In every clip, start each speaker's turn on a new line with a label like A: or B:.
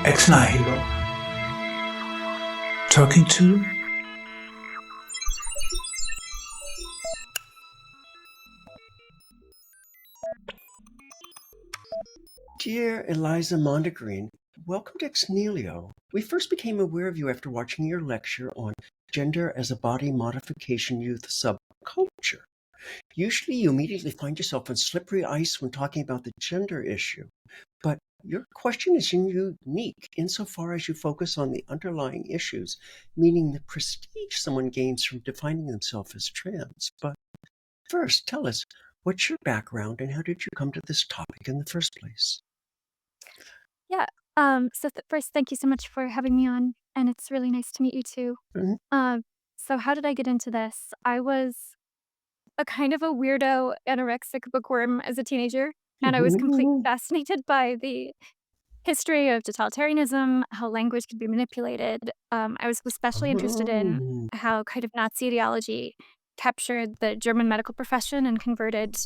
A: ex nihilo. Talking to
B: Dear Eliza Mondegreen, welcome to Ex Nihilo. We first became aware of you after watching your lecture on gender as a body modification youth subculture. Usually you immediately find yourself on slippery ice when talking about the gender issue, but your question is unique insofar as you focus on the underlying issues, meaning the prestige someone gains from defining themselves as trans. But first, tell us, what's your background and how did you come to this topic in the first place?
C: Yeah. First, thank you so much for having me on, and it's really nice to meet you too.
B: Mhm.
C: So how did I get into this? I was a kind of a weirdo anorexic bookworm as a teenager, and I was completely fascinated by the history of totalitarianism, how language could be manipulated. I was especially interested in
B: Oh,
C: how kind of Nazi ideology captured the German medical profession and converted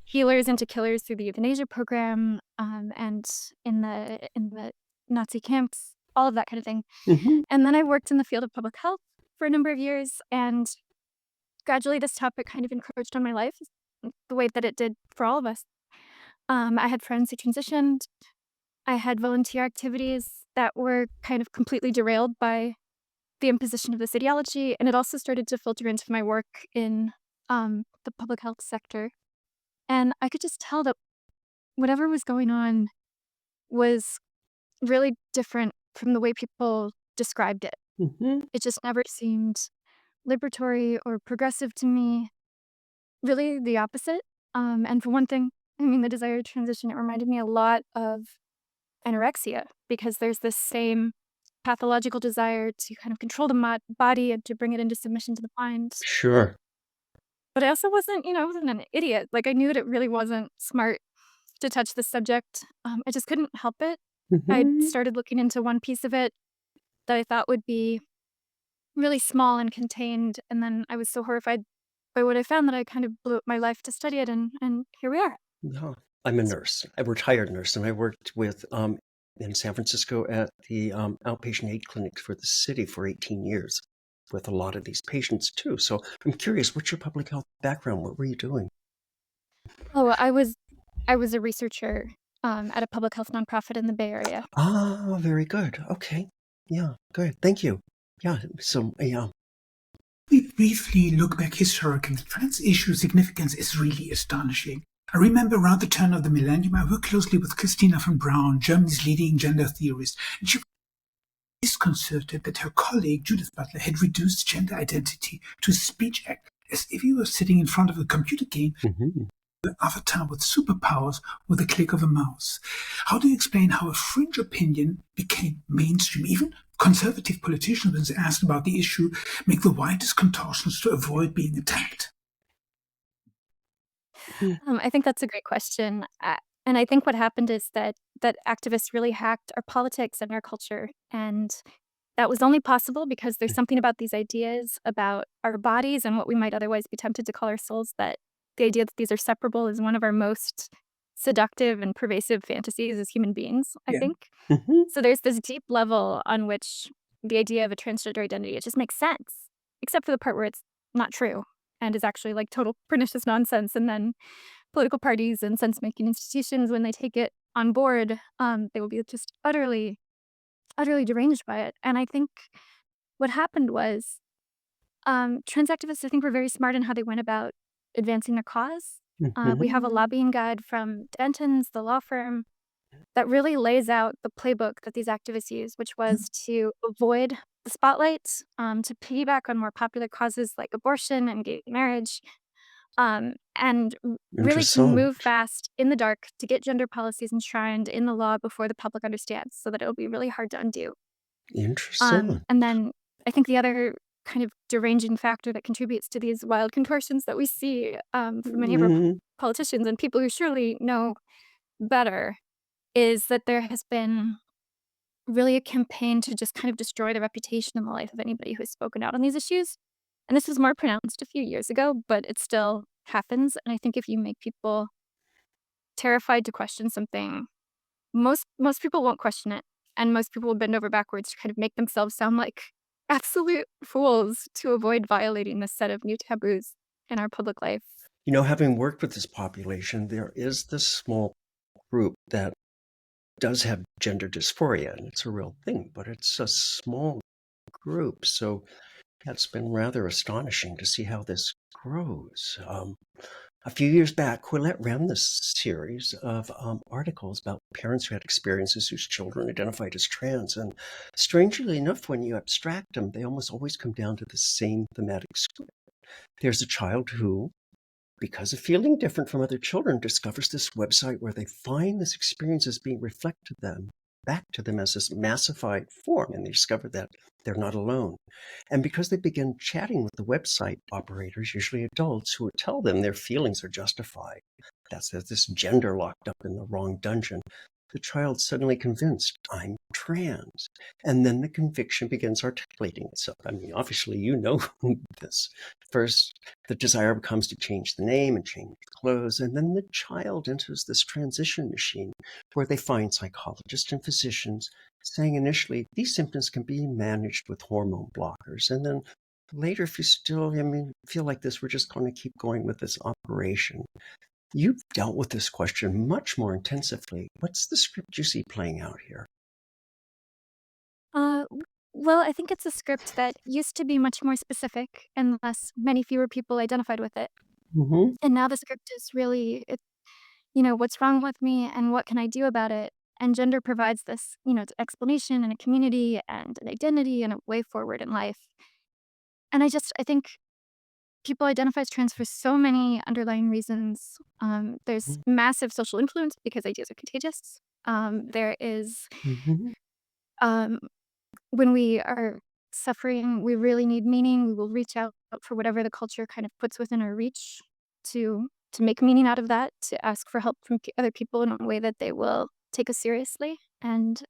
C: healers into killers through the euthanasia program, and in the Nazi camps, all of that kind of thing.
B: mhm.
C: And then I worked in the field of public health for a number of years, and gradually this topic kind of encroached on my life the way that it did for all of us. I had friends who transitioned. I had volunteer activities that were kind of completely derailed by the imposition of this ideology, and it also started to filter into my work in the public health sector. And I could just tell that whatever was going on was really different from the way people described it.
B: Mhm.
C: It just never seemed liberatory or progressive to me, really the opposite. And for one thing, I mean, the desire to transition, it reminded me a lot of anorexia because there's this same pathological desire to kind of control the body and to bring it into submission to the mind.
B: Sure.
C: But I also wasn't, I wasn't an idiot. Like I knew that it really wasn't smart to touch the subject. I just couldn't help it. I
B: Mhm.
C: started looking into one piece of it that I thought would be really small and contained, and then I was so horrified by what I found that I kind of blew up my life to study it, and here we are.
B: Yeah. I'm a
C: So
B: nurse, a retired nurse, and I worked with in San Francisco at the outpatient aid clinic for the city for 18 years with a lot of these patients too. So I'm curious, what's your public health background? What were you doing?
C: oh, I was a researcher, at a public health nonprofit in the Bay Area.
B: Ah, very good. Okay. Yeah, good. Thank you. Yeah. So, yeah.
A: we briefly look back historically, the trans issue significance is really astonishing. I remember around the turn of the millennium, I worked closely with Christina von Braun, Germany's leading gender theorist, and she was disconcerted that her colleague Judith Butler had reduced gender identity to a speech act, as if he were sitting in front of a computer game
B: Mhm.
A: avatar with superpowers with a click of a mouse. How do you explain how a fringe opinion became mainstream? Even conservative politicians, when asked about the issue, make the widest contortions to avoid being attacked.
C: I think that's a great question, and I think what happened is that activists really hacked our politics and our culture, and that was only possible because there's something about these ideas about our bodies and what we might otherwise be tempted to call our souls, that the idea that these are separable is one of our most seductive and pervasive fantasies as human beings, I
A: Yeah.
C: think.
B: Mhm.
C: So there's this deep level on which the idea of a transgender identity, it just makes sense, except for the part where it's not true and is actually like total pernicious nonsense. And then political parties and sense-making institutions, when they take it on board, they will be just utterly deranged by it. And I think what happened was, trans activists, I think, were very smart in how they went about advancing their cause. We have a
B: Mhm.
C: lobbying guide from Denton's, the law firm, that really lays out the playbook that these activists use, which was to avoid the spotlight, to piggyback on more popular causes like abortion and gay marriage, and really to
B: Interesting.
C: move fast in the dark to get gender policies enshrined in the law before the public understands so that it'll be really hard to undo.
B: Interesting.
C: And then I think the other kind of deranging factor that contributes to these wild contortions that we see, from many of our
B: Mhm.
C: politicians and people who surely know better is that there has been really a campaign to just kind of destroy the reputation and the life of anybody who has spoken out on these issues. And this was more pronounced a few years ago, but it still happens. And I think if you make people terrified to question something, most people won't question it And most people will bend over backwards to kind of make themselves sound like absolute fools to avoid violating this set of new taboos in our public life.
B: Having worked with this population, there is this small group that does have gender dysphoria, and it's a real thing, but it's a small group. So that's been rather astonishing to see how this grows. A few years back, Quillette ran this series of articles about parents who had experiences whose children identified as trans. And strangely enough, when you abstract them, they almost always come down to the same thematic script. There's a child who, because of feeling different from other children, discovers this website where they find this experience as being reflected back to them as this massified form, and they discover that they're not alone. And because they begin chatting with the website operators, usually adults, who would tell them their feelings are justified, that's this gender locked up in the wrong dungeon, the child's suddenly convinced, I'm trans. And then the conviction begins articulating itself. I mean, obviously, this. First, the desire becomes to change the name and change the clothes, and then the child enters this transition machine where they find psychologists and physicians saying initially these symptoms can be managed with hormone blockers. And then later, if you still feel like this, we're just going to keep going with this operation. You've dealt with this question much more intensively. What's the script you see playing out here?
C: Well, I think it's a script that used to be much more specific and many fewer people identified with it.
B: Mm-hmm.
C: And now the script is really, what's wrong with me and what can I do about it? And gender provides this, explanation and a community and an identity and a way forward in life. And I think people identify as trans for so many underlying reasons. There's massive social influence because ideas are contagious. There is,
B: Mm-hmm.
C: um, when we are suffering, we really need meaning. We will reach out for whatever the culture kind of puts within our reach to make meaning out of that, to ask for help from other people in a way that they will take us seriously and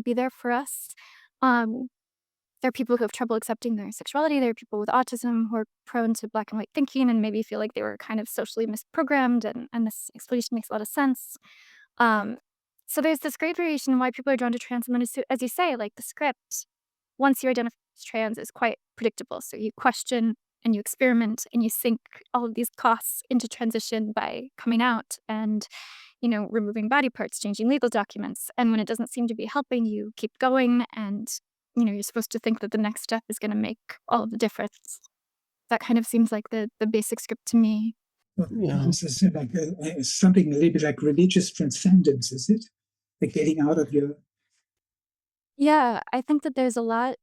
C: be there for us. Um, there are people who have trouble accepting their sexuality. There are people with autism who are prone to black and white thinking and maybe feel like they were kind of socially misprogrammed, and this explanation makes a lot of sense. Um, so there's this great variation in why people are drawn to trans, and then as you say, like the script, once you identify as trans, is quite predictable. So you question and you experiment and you sink all of these costs into transition by coming out and removing body parts, changing legal documents. And when it doesn't seem to be helping, you keep going, and you're supposed to think that the next step is going to make all of the difference. That kind of seems like the basic script to me.
B: Yeah.
A: This is like something a little bit like religious transcendence, is it? Like getting out of your...
C: Yeah, I think that there's a lot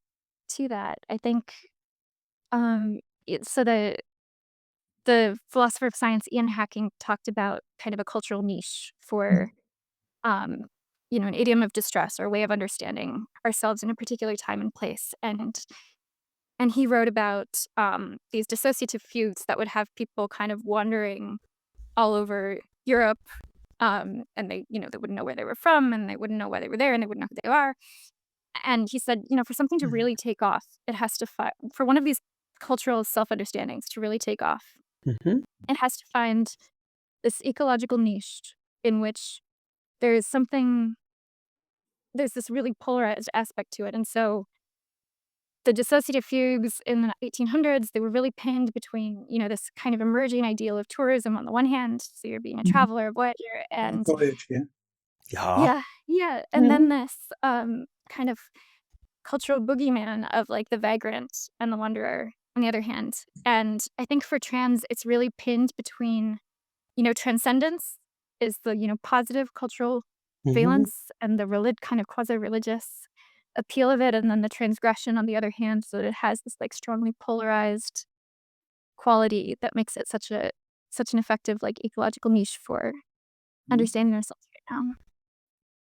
C: to that. I think so the philosopher of science Ian Hacking talked about kind of a cultural niche for an idiom of distress or a way of understanding ourselves in a particular time and place. And he wrote about these dissociative fugues that would have people kind of wandering all over Europe, and they wouldn't know where they were from, and they wouldn't know why they were there, and they wouldn't know who they are. And he said, for something to really take off, it has to for one of these cultural self-understandings to really take off,
B: Mm-hmm.
C: it has to find this ecological niche in which there's this really polarized aspect to it. And so the dissociative fugues in the 1800s, they were really pinned between, this kind of emerging ideal of tourism on the one hand, so you're being a traveler, a voyager, and
A: Voyage, yeah.
C: yeah, and then this kind of cultural boogeyman of like the vagrant and the wanderer on the other hand. And I think for trans, it's really pinned between, transcendence is the, positive cultural valence and the kind of quasi-religious appeal of it, and then the transgression on the other hand, so that it has this like strongly polarized quality that makes it such an effective like ecological niche for understanding ourselves right now.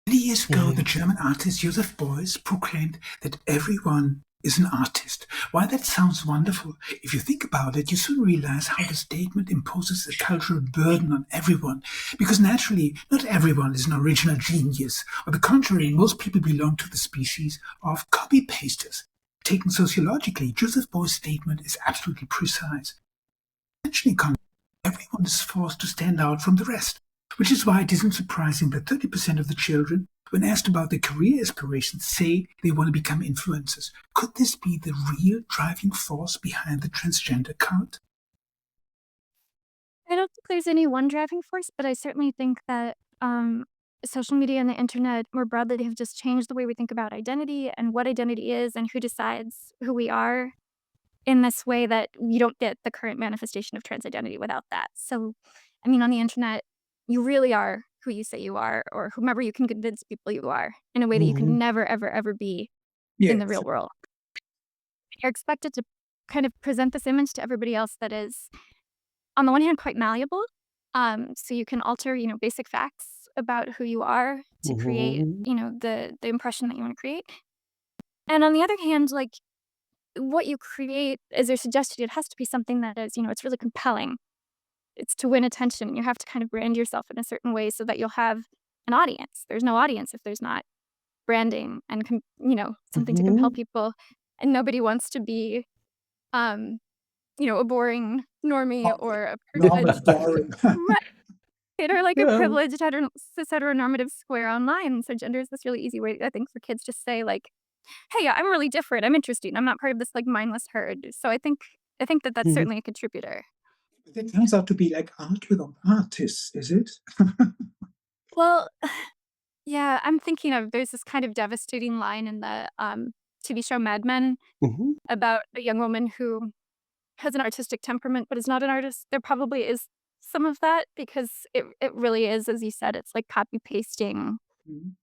A: Many years ago, the German artist Joseph Beuys proclaimed that everyone is an artist. While that sounds wonderful, if you think about it, you soon realize how the statement imposes a cultural burden on everyone. Because naturally, not everyone is an original genius. On the contrary, most people belong to the species of copy-pasters. Taken sociologically, Joseph Beuys' statement is absolutely precise. Essentially, everyone is forced to stand out from the rest, which is why it isn't surprising that 30% of the children When asked about their career aspirations, say they want to become influencers. Could this be the real driving force behind the transgender cult?
C: I don't think there's any one driving force, but I certainly think that social media and the internet more broadly have just changed the way we think about identity and what identity is and who decides who we are in this way that you don't get the current manifestation of trans identity without that. So, I mean, on the internet, you really are who you say you are or whomever you can convince people you are in a way that you can
B: Mhm.
C: never, ever, ever be in the
A: Yes.
C: real world. You're expected to kind of present this image to everybody else that is, on the one hand, quite malleable. So you can alter, basic facts about who you are to create,
B: Mhm.
C: the impression that you want to create. And on the other hand, like what you create, as you're suggested, it has to be something that is, it's really compelling. It's to win attention. You have to kind of brand yourself in a certain way so that you'll have an audience. There's no audience if there's not branding and, something to compel
B: Mhm.
C: people. And nobody wants to be, um, a boring normie or a
A: Normal,
C: privileged,
A: boring.
C: right, or like a
B: Yeah.
C: privileged cis heteronormative square online. So gender is this really easy way, I think, for kids to say like, "Hey, I'm really different. I'm interesting. I'm not part of this like mindless herd." So I think that that's
B: Mhm.
C: certainly a contributor.
A: It turns out to be like art without artists, is it?
C: Well, yeah, I'm thinking of there's this kind of devastating line in the TV show Mad Men
B: Mhm.
C: about a young woman who has an artistic temperament but is not an artist. There probably is some of that because it really is, as you said, it's like copy pasting
A: Mhm.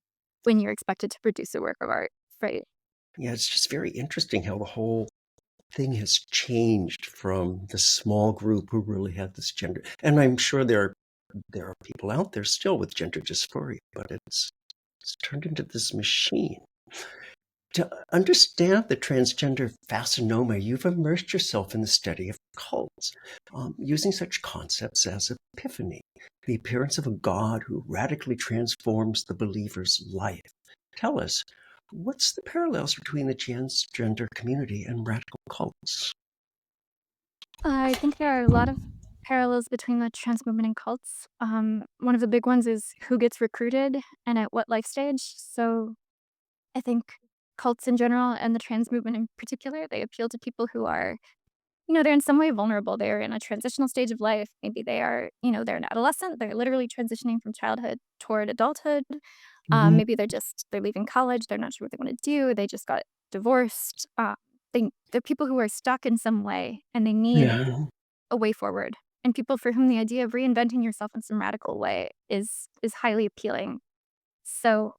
C: when you're expected to produce a work of art, right?
B: Yeah, it's just very interesting how the whole thing has changed from the small group who really had this gender. And I'm sure there are people out there still with gender dysphoria, but it's turned into this machine. To understand the transgender fascinoma, you've immersed yourself in the study of cults, using such concepts as epiphany, the appearance of a god who radically transforms the believer's life. Tell us, what's the parallels between the transgender community and radical cults?
C: I think there are a lot of parallels between the trans movement and cults. One of the big ones is who gets recruited and at what life stage. So I think cults in general and the trans movement in particular, they appeal to people who are, they're in some way vulnerable. They're in a transitional stage of life. Maybe they are, they're an adolescent. They're literally transitioning from childhood toward adulthood.
B: Mhm.
C: Maybe they're leaving college. They're not sure what they want to do. They just got divorced. They're people who are stuck in some way and they need
B: Yeah.
C: a way forward. And people for whom the idea of reinventing yourself in some radical way is highly appealing. So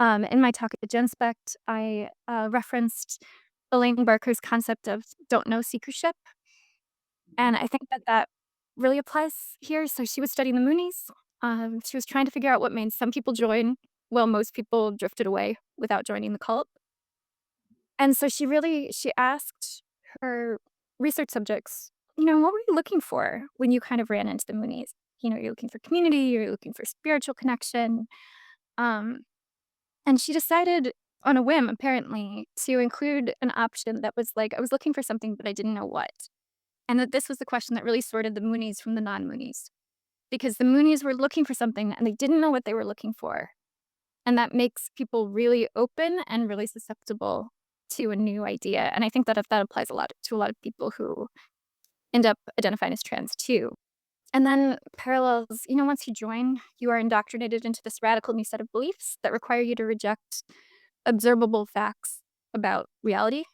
C: in my talk at GenSpect, I referenced Elaine Barker's concept of don't know seekership. And I think that that really applies here. So she was studying the Moonies. She was trying to figure out what made some people join while most people drifted away without joining the cult. And so she asked her research subjects, what were you looking for when you kind of ran into the Moonies? You're looking for community, you're looking for spiritual connection. Um, and she decided on a whim, apparently, to include an option that was like, I was looking for something, but I didn't know what. And that this was the question that really sorted the Moonies from the non Moonies. Because the Moonies were looking for something and they didn't know what they were looking for. And that makes people really open and really susceptible to a new idea. And I think that if that applies a lot to a lot of people who end up identifying as trans too. And then parallels, once you join, you are indoctrinated into this radical new set of beliefs that require you to reject observable facts about reality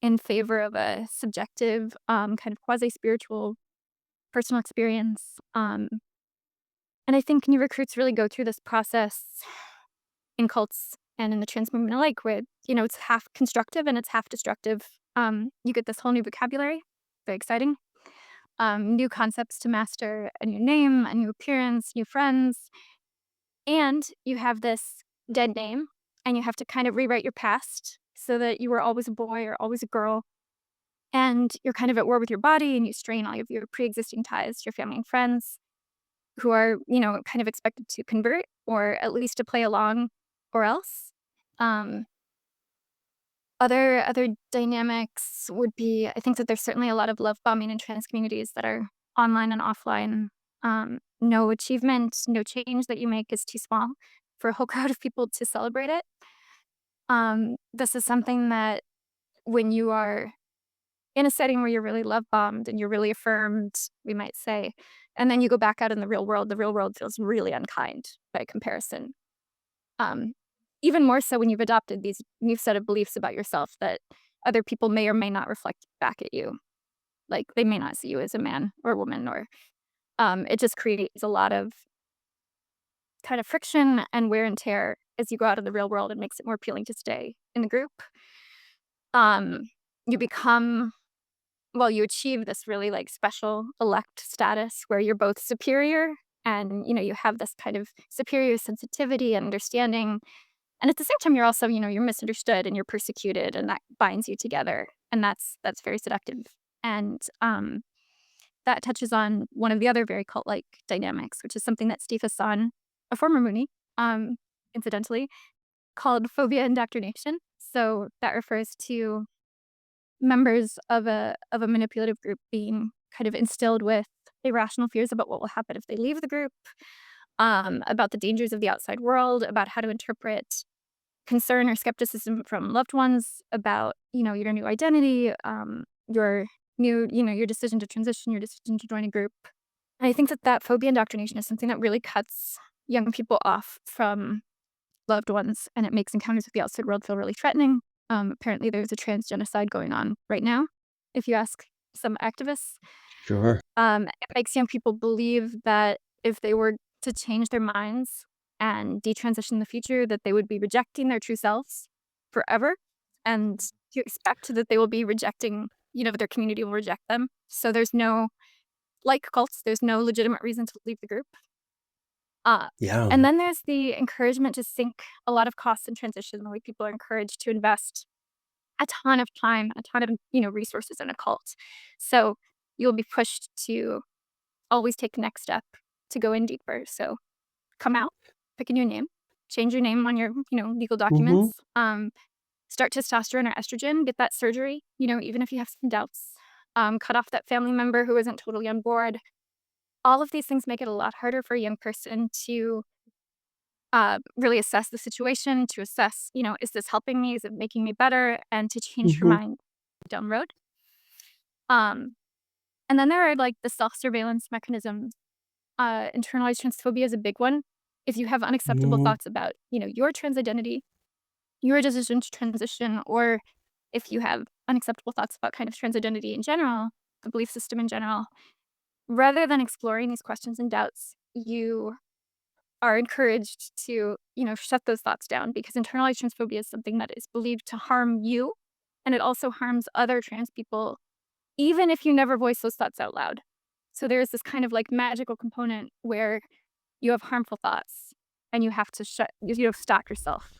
C: in favor of a subjective, kind of quasi spiritual personal experience. And I think new recruits really go through this process in cults and in the trans movement alike, where, it's half constructive and it's half destructive. You get this whole new vocabulary, very exciting. New concepts to master, a new name, a new appearance, new friends. And you have this dead name, and you have to kind of rewrite your past so that you were always a boy or always a girl. And you're kind of at war with your body, and you strain all of your pre existing ties to your family and friends who are, kind of expected to convert or at least to play along or else. Um, other dynamics would be I think that there's certainly a lot of love bombing in trans communities that are online and offline. No achievement, no change that you make is too small. for a whole crowd of people to celebrate it. This is something that when you are in a setting where you're really love bombed and you're really affirmed, we might say, and then you go back out in the real world feels really unkind by comparison. Even more so when you've adopted these new set of beliefs about yourself that other people may or may not reflect back at you. Like they may not see you as a man or a woman, or it just creates a lot of kind of friction and wear and tear as you go out in the real world. It makes it more appealing to stay in the group. You become, well, you achieve this really like special elect status where you're both superior and, you have this kind of superior sensitivity and understanding. And at the same time, you're also, you're misunderstood and you're persecuted, and that binds you together. And that's very seductive. And that touches on one of the other very cult-like dynamics, which is something that Steve Hassan, a former Moonie, incidentally, called phobia indoctrination. So that refers to members of a manipulative group being kind of instilled with irrational fears about what will happen if they leave the group, about the dangers of the outside world, about how to interpret concern or skepticism from loved ones about, your new identity, your new, your decision to transition, your decision to join a group. And I think that phobia indoctrination is something that really cuts young people off from loved ones, and it makes encounters with the outside world feel really threatening. Apparently, there's a trans genocide going on right now, if you ask some activists.
B: Sure.
C: It makes young people believe that if they were to change their minds and detransition in the future, that they would be rejecting their true selves forever, and to expect that they will be rejecting, their community will reject them. So there's no, like cults, there's no legitimate reason to leave the group.
B: Yeah.
C: And then there's the encouragement to sink a lot of costs in transition, the way people are encouraged to invest a ton of time, a ton of, resources in a cult. So you'll be pushed to always take the next step to go in deeper. So come out, pick a new name, change your name on your, legal documents, start testosterone or estrogen, get that surgery, even if you have some doubts, cut off that family member who isn't totally on board. All of these things make it a lot harder for a young person to really assess the situation, to assess, is this helping me? Is it making me better? And to change your mind down the road. And then there are like the self-surveillance mechanisms. Internalized transphobia is a big one. If you have unacceptable thoughts about, your trans identity, your decision to transition, or if you have unacceptable thoughts about kind of trans identity in general, the belief system in general, rather than exploring these questions and doubts, you are encouraged to, shut those thoughts down, because internalized transphobia is something that is believed to harm you, and it also harms other trans people, even if you never voice those thoughts out loud. So there's this kind of like magical component where you have harmful thoughts and you have to stop yourself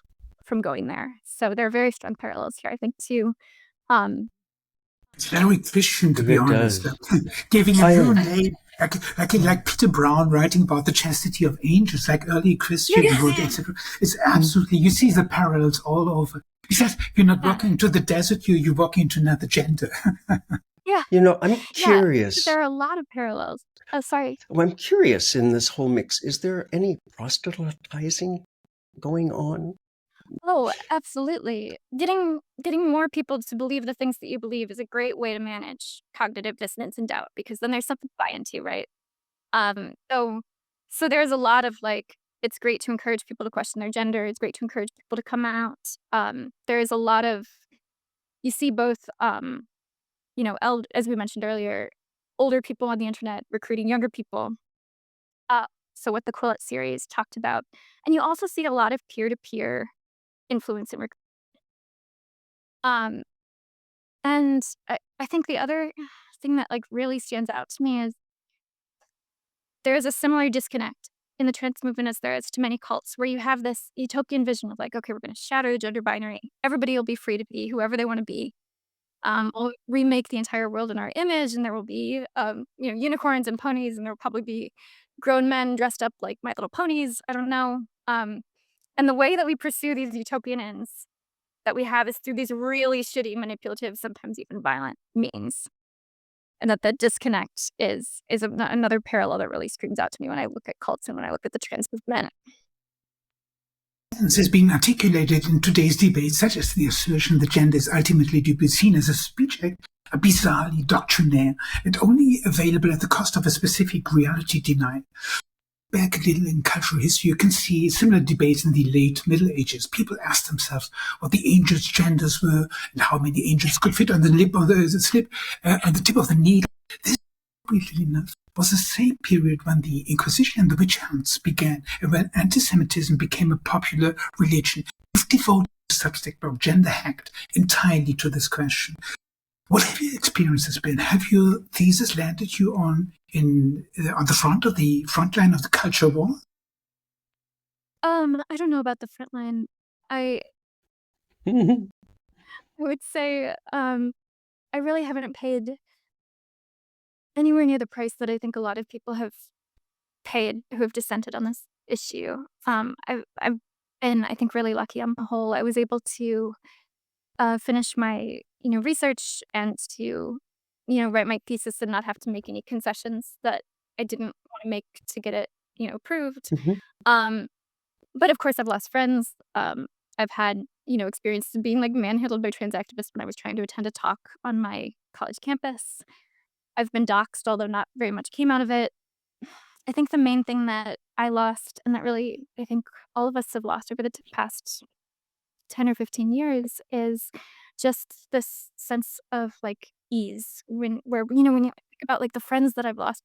C: from going there. So there are very strong parallels here, I think, too.
A: It's very Christian, to be
B: It
A: honest.
B: does.
A: Giving a new name, like Peter Brown writing about the chastity of angels, like early Christian would, etc. It's absolutely, you see the parallels all over. He says, you're not walking into the desert, you're walking into another gender.
C: Yeah.
B: I'm curious.
C: There are a lot of parallels. Oh, sorry.
B: Well, I'm curious in this whole mix. Is there any proselytizing going on?
C: Oh, absolutely. Getting more people to believe the things that you believe is a great way to manage cognitive dissonance and doubt, because then there's something to buy into, right? So there's a lot of like, it's great to encourage people to question their gender. It's great to encourage people to come out. There's a lot of, you see both, as we mentioned earlier, older people on the internet recruiting younger people. So what the Quillette series talked about. And you also see a lot of peer-to-peer influence and and I think the other thing that like really stands out to me is there is a similar disconnect in the trans movement as there is to many cults, where you have this utopian vision of like, okay, we're going to shatter the gender binary. Everybody will be free to be whoever they want to be. We'll remake the entire world in our image, and there will be, unicorns and ponies, and there will probably be grown men dressed up like My Little Ponies. I don't know. And the way that we pursue these utopian ends that we have is through these really shitty, manipulative, sometimes even violent means. And that disconnect is another parallel that really screams out to me when I look at cults and when I look at the trans movement.
A: Is being articulated in today's debate, such as the assertion that gender is ultimately to be seen as a speech act, are bizarrely doctrinaire and only available at the cost of a specific reality denial. Back a little in cultural history, you can see similar debates in the late Middle Ages. People asked themselves what the angels' genders were and how many angels could fit on the lip of the slip on the tip of the needle. This, briefly enough, was the same period when the Inquisition and the witch hunts began, and when anti-Semitism became a popular religion. We've devoted the subject of gender hacked entirely to this question. What have your experiences been? Have your thesis landed you on the front line of the culture war?
C: I don't know about the front line. I would say I really haven't paid anywhere near the price that I think a lot of people have paid who have dissented on this issue. I've been, I think, really lucky on the whole. I was able to finish my research and to write my thesis and not have to make any concessions that I didn't want to make to get it approved.
B: Mhm.
C: Um, but of course, I've lost friends. I've had experience being like manhandled by trans activists when I was trying to attend a talk on my college campus. I've been doxxed, although not very much came out of it. I think the main thing that I lost, and that really I think all of us have lost over the past 10 or 15 years, is just this sense of like ease when you think about like the friends that I've lost.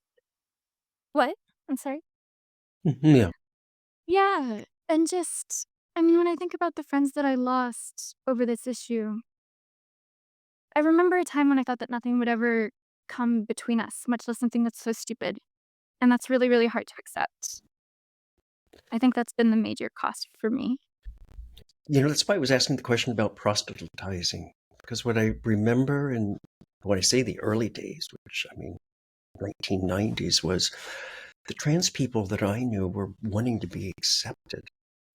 C: What? I'm sorry.
B: Yeah.
C: Yeah, and just I mean, when I think about the friends that I lost over this issue, I remember a time when I thought that nothing would ever come between us, much less something that's so stupid. And that's really, really hard to accept. I think that's been the major cost for me.
B: That's why I was asking the question about proselytizing, because what I remember in, when I say the early days, which I mean 1990s, was the trans people that I knew were wanting to be accepted.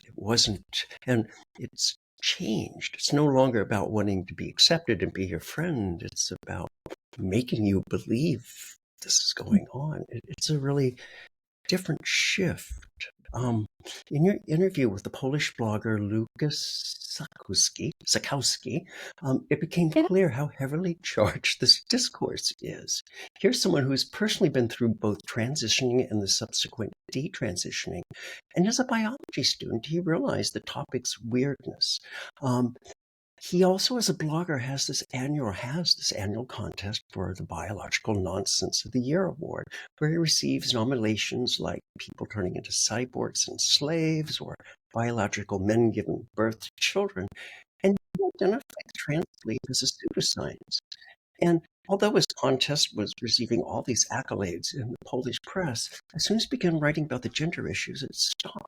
B: It wasn't, and it's changed. It's no longer about wanting to be accepted and be your friend. It's about making you believe this is going on. It's a really different shift. Um, in your interview with the Polish blogger Lucas Sakowski, it became
C: Yeah.
B: clear how heavily charged this discourse is. Here's someone who's personally been through both transitioning and the subsequent detransitioning. And as a biology student, he realized the topic's weirdness. He also, as a blogger, has this annual contest for the Biological Nonsense of the Year award, where he receives nominations like people turning into cyborgs and slaves, or biological men giving birth to children. And he identified the trans belief as a pseudoscience. And although his contest was receiving all these accolades in the Polish press, as soon as he began writing about the gender issues, it stopped,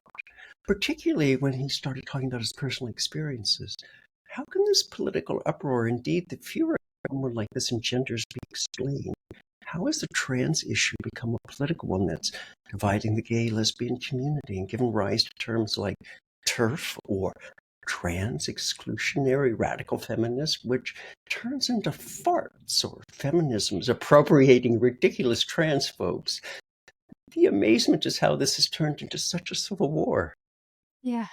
B: particularly when he started talking about his personal experiences. How can this political uproar, indeed the fear of someone like this engenders, be explained? How has the trans issue become a political one that's dividing the gay lesbian community and given rise to terms like TERF or trans exclusionary radical feminist, which turns into farts, or feminism's appropriating ridiculous transphobes? The amazement is how this has turned into such a civil war.
C: Yeah.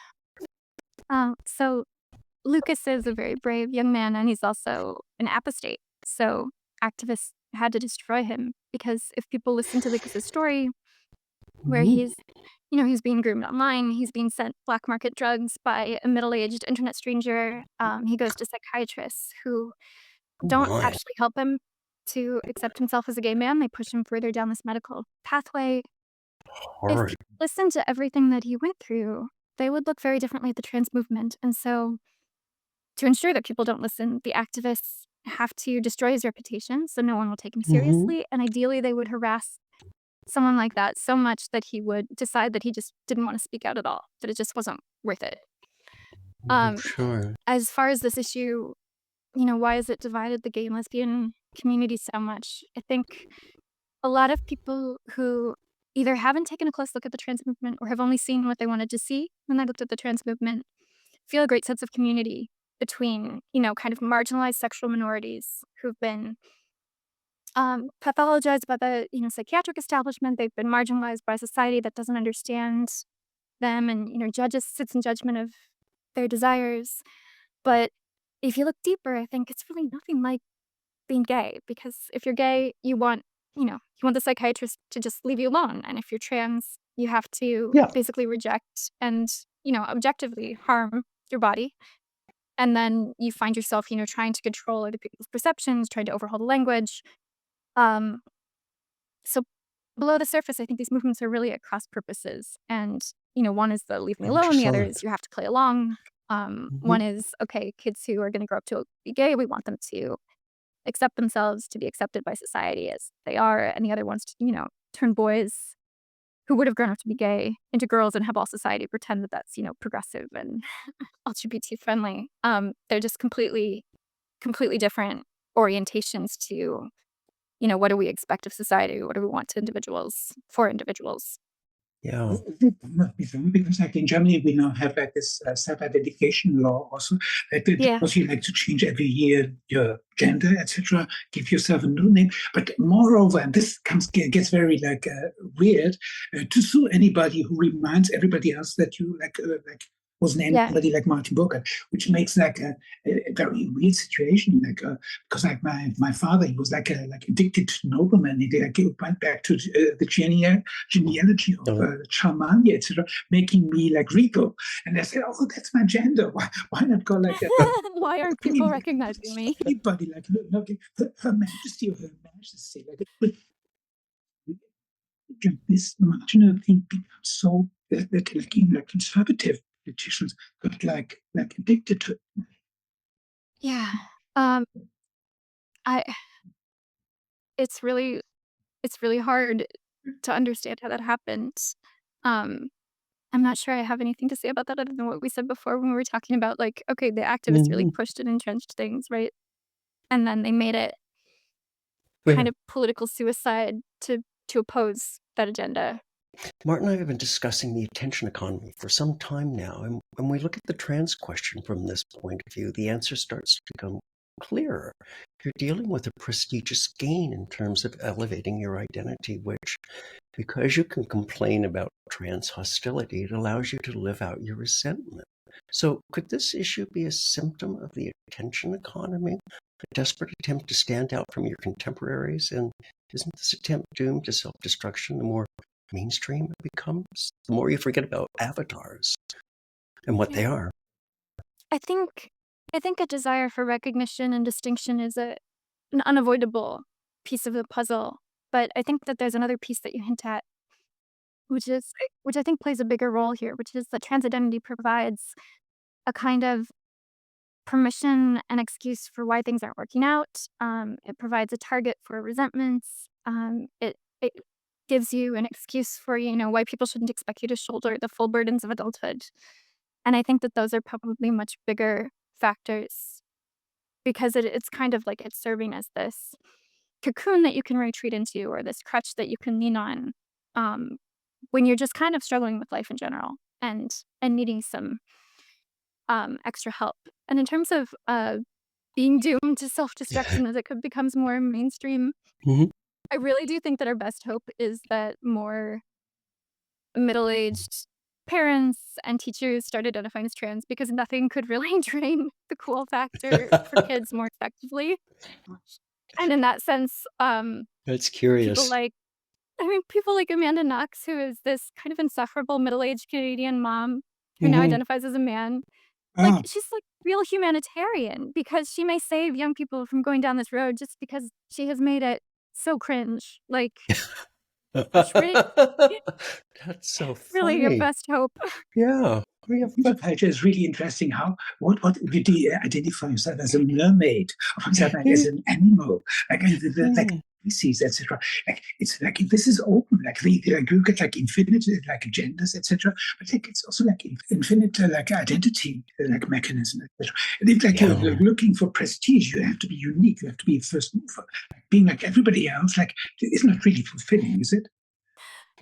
C: So Lucas is a very brave young man, and he's also an apostate. So activists had to destroy him because if people listen to Lucas's story, where he's being groomed online, he's being sent black market drugs by a middle-aged internet stranger. He goes to psychiatrists who
B: Oh
C: don't
B: my.
C: actually help him to accept himself as a gay man. They push him further down this medical pathway. If
B: Horrid.
C: people listened to everything that he went through, they would look very differently at the trans movement. And so, to ensure that people don't listen, the activists have to destroy his reputation so no one will take him
B: Mm-hmm.
C: seriously. And ideally, they would harass someone like that so much that he would decide that he just didn't want to speak out at all, that it just wasn't worth it. Um,
B: Sure.
C: as far as this issue, why has it divided the gay and lesbian community so much? I think a lot of people who either haven't taken a close look at the trans movement or have only seen what they wanted to see when they looked at the trans movement feel a great sense of community between, kind of marginalized sexual minorities who've been pathologized by the, psychiatric establishment. They've been marginalized by a society that doesn't understand them and, judges, sits in judgment of their desires. But if you look deeper, I think it's really nothing like being gay, because if you're gay, you want the psychiatrist to just leave you alone. And if you're trans, you have to
B: Yeah.
C: basically reject and, objectively harm your body. And then you find yourself, trying to control other people's perceptions, trying to overhaul the language. Um, so below the surface, I think these movements are really at cross purposes. And, one is the leave me alone, the other is you have to play along. One is, okay, kids who are going to grow up to be gay, we want them to accept themselves, to be accepted by society as they are. And the other one's to, turn boys who would have grown up to be gay into girls and have all society pretend that that's, progressive and LGBT friendly. They're just completely different orientations to, what do we expect of society? What do we want for individuals?
B: Yeah.
A: Because like in Germany, we now have like this self-identification law also, that because you like to change every year your gender, etc., give yourself a new name. But moreover, and this gets very weird, to sue anybody who reminds everybody else that you wasn't anybody like Martin Burckhardt, which makes like a very weird situation. Because like my father, he was like addicted to noblemen. He went back to the genealogy of Charmania, etc., making me like regal. And I said, "Oh, that's my gender. Why not go like a
C: why aren't people recognizing me?
A: Anybody like look, Her Majesty or Her Majesty like." This marginal thing becomes so that like conservative politicians got like addicted to it.
C: Yeah. It's really hard to understand how that happened. I'm not sure I have anything to say about that other than what we said before when we were talking about like, okay, the activists really pushed and entrenched things, right? And then they made it kind of political suicide to oppose that agenda.
B: Martin and I have been discussing the attention economy for some time now, and when we look at the trans question from this point of view, the answer starts to become clearer. You're dealing with a prestigious gain in terms of elevating your identity, which, because you can complain about trans hostility, it allows you to live out your resentment. So could this issue be a symptom of the attention economy, a desperate attempt to stand out from your contemporaries? And isn't this attempt doomed to self-destruction the more mainstream it becomes, the more you forget about avatars and what they are?
C: I think a desire for recognition and distinction is an unavoidable piece of the puzzle. But I think that there's another piece that you hint at, which I think plays a bigger role here, which is that trans identity provides a kind of permission and excuse for why things aren't working out. It provides a target for resentments. It gives you an excuse for, why people shouldn't expect you to shoulder the full burdens of adulthood. And I think that those are probably much bigger factors, because it's kind of like it's serving as this cocoon that you can retreat into, or this crutch that you can lean on when you're just kind of struggling with life in general and needing some extra help. And in terms of being doomed to self-destruction as it becomes more mainstream, I really do think that our best hope is that more middle-aged parents and teachers start identifying as trans, because nothing could really drain the cool factor for kids more effectively. And in that sense,
B: That's curious.
C: people like Amanda Knox, who is this kind of insufferable middle-aged Canadian mom who now identifies as a man. She's like real humanitarian, because she may save young people from going down this road just because she has made it so cringe. That's
B: so funny.
C: Really your best hope.
B: Yeah.
A: Culture is really interesting. What you identify yourself as a mermaid, or as an animal, like species, etc. Like it's like this is open. Like you get like infinite like genders, etc. But like it's also like infinite like identity like mechanism, etc. And if like you're looking for prestige, you have to be unique. You have to be first mover. Being like everybody else, like is not really fulfilling, is it?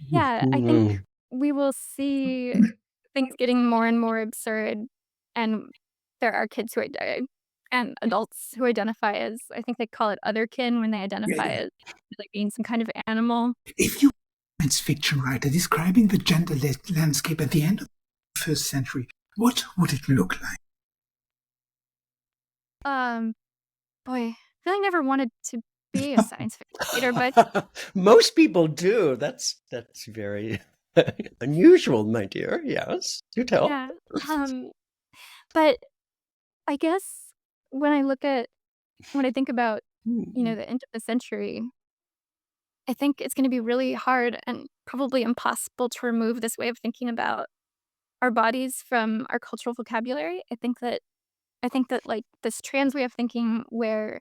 C: Yeah, I think we will see things getting more and more absurd, and there are kids and adults who identify as, I think they call it otherkin, when they identify as like being some kind of animal.
A: If you science fiction writer describing the gender landscape at the end of the first century, what would it look like?
C: Boy, I really never wanted to be a science fiction writer, but
B: Most people do. That's very unusual, my dear. Yes, do tell.
C: yeah. But I guess when I think about, the end of the century, I think it's gonna be really hard and probably impossible to remove this way of thinking about our bodies from our cultural vocabulary. I think that, like, this trans way of thinking where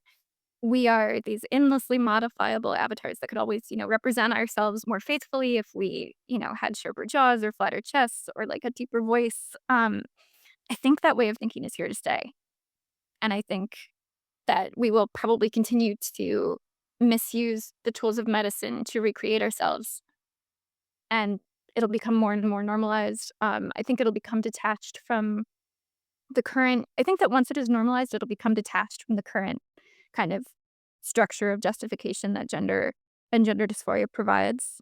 C: we are these endlessly modifiable avatars that could always, represent ourselves more faithfully if we, had sharper jaws or flatter chests or, like, a deeper voice. I think that way of thinking is here to stay, and I think that we will probably continue to misuse the tools of medicine to recreate ourselves, and it'll become more and more normalized. I think it'll become detached from I think that once it is normalized, it'll become detached from the current kind of structure of justification that gender and gender dysphoria provides.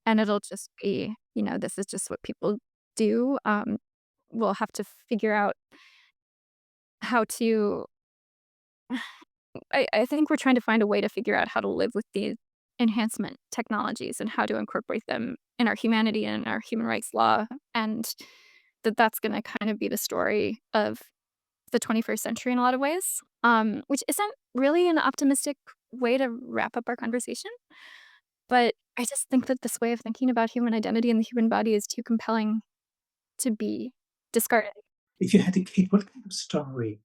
C: And it'll just be, this is just what people do. We'll have to figure out how to, I think we're trying to find a way to figure out how to live with these enhancement technologies and how to incorporate them in our humanity and our human rights law. And that's going to kind of be the story of the 21st century in a lot of ways, which isn't really an optimistic way to wrap up our conversation. But I just think that this way of thinking about human identity and the human body is too compelling to be discarded.
A: If you had a kid, what kind of story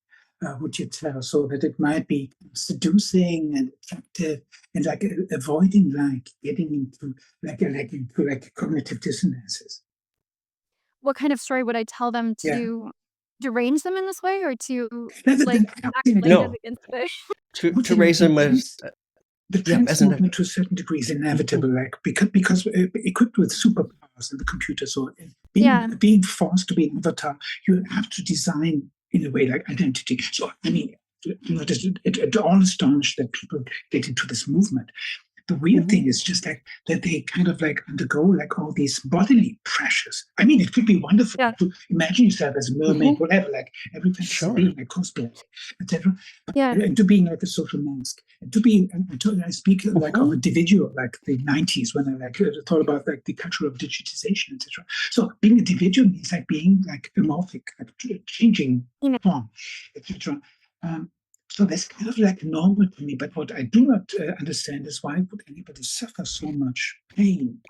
A: would you tell so that it might be seducing and attractive and like avoiding like getting into like cognitive dissonances?
C: What kind of story would I tell them
A: Yeah.
C: to derange them in this way or to
A: Like
B: No.
C: against the
B: To raise them as
A: the trans movement to a certain degree is inevitable, like because equipped with superpowers in the computer. So being forced to be an avatar, you have to design in a way like identity. So I mean, it all astonished that people get into this movement. The weird thing is just like that they kind of like undergo like all these bodily pressures. I mean, it could be wonderful to imagine yourself as a mermaid, whatever, like every fantasy being like cosplay, etc. And to being like a social mask, and to be, I speak like of a individual, like the 90s when I like thought about like the culture of digitization, etc. So being a individual means like being like amorphic, like changing form, etc. So that's kind of like normal to me. But what I do not understand is why would anybody suffer so much pain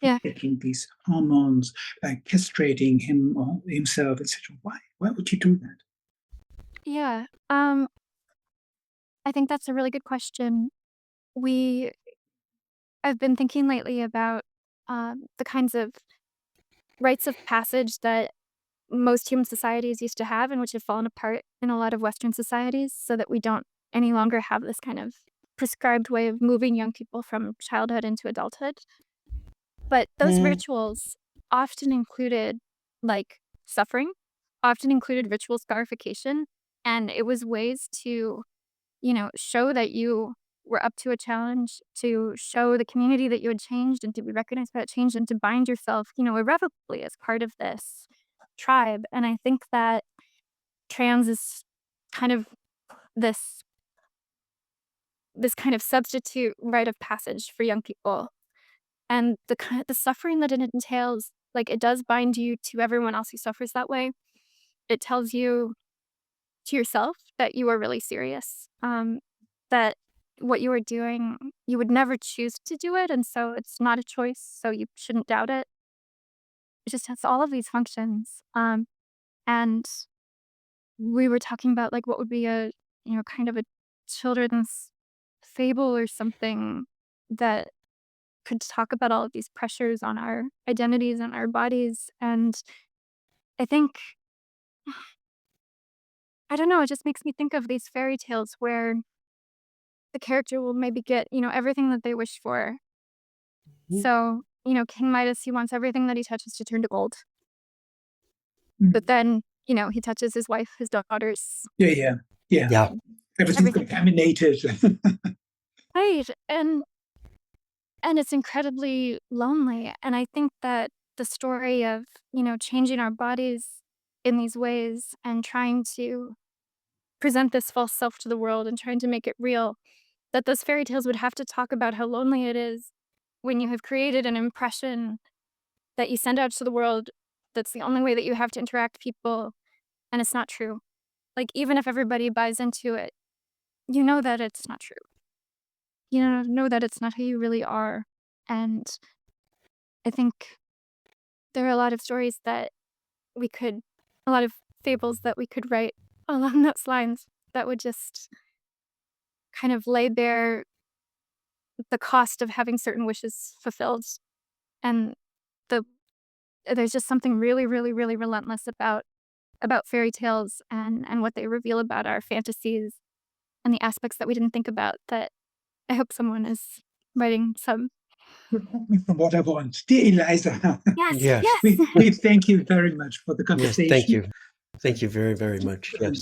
A: taking these hormones, like castrating him or himself, etc. Why would you do that?
C: Yeah. I think that's a really good question. I've been thinking lately about the kinds of rites of passage that most human societies used to have and which have fallen apart in a lot of Western societies so that we don't any longer have this kind of prescribed way of moving young people from childhood into adulthood. But those rituals often included like suffering, often included ritual scarification, and it was ways to, show that you were up to a challenge, to show the community that you had changed and to be recognized for that change and to bind yourself, irrevocably as part of this tribe. And I think that trans is kind of this kind of substitute rite of passage for young people. And the suffering that it entails, like it does bind you to everyone else who suffers that way. It tells you to yourself that you are really serious. That what you are doing, you would never choose to do it, and so it's not a choice, so you shouldn't doubt it. It just has all of these functions. And we were talking about like what would be a, kind of a children's fable or something that could talk about all of these pressures on our identities and our bodies. And I think, I don't know, it just makes me think of these fairy tales where the character will maybe get, everything that they wish for. So, King Midas, he wants everything that he touches to turn to gold. But then, he touches his wife, his daughters.
A: Yeah. Everything's contaminated.
C: Right. And and it's incredibly lonely. And I think that the story of, changing our bodies in these ways and trying to present this false self to the world and trying to make it real, that those fairy tales would have to talk about how lonely it is when you have created an impression that you send out to the world that's the only way that you have to interact with people, and it's not true. Like, even if everybody buys into it, you know that it's not true. You know that it's not who you really are. And I think there are a lot of stories that a lot of fables that we could write along those lines that would just kind of lay bare the cost of having certain wishes fulfilled. And the there's just something really, really, really relentless about fairy tales and what they reveal about our fantasies and the aspects that we didn't think about that I hope someone is writing some.
A: Prevent me from what I want. Dear Eliza,
C: Yes,
B: Yes.
C: yes.
A: we thank you very much for the
B: Yes,
A: conversation.
B: thank you. Thank you very, very much. Yes.